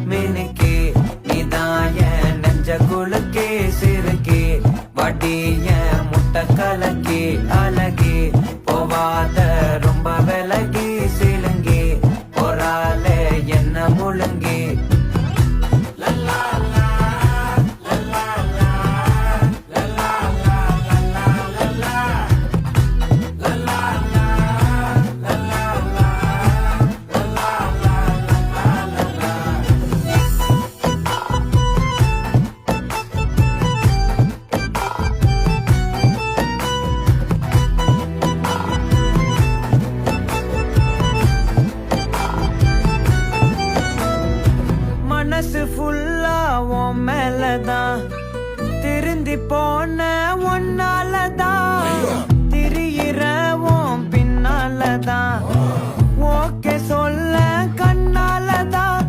மினுக்கே நீதாய நெஞ்ச குலுக்கே சிறுக்கே வடிய முட்டை கலக்கே அழகே போவாத ரொம்ப விலகி சிலுங்கி பொறால என்ன முழுங்கி மனசு ஃபுல்லா உன் மேலதான் திருந்தி போன ஒன்னாலதான் திரியிற உன் பின்னாலதான் ஓகே சொல்ல கண்ணாலதான்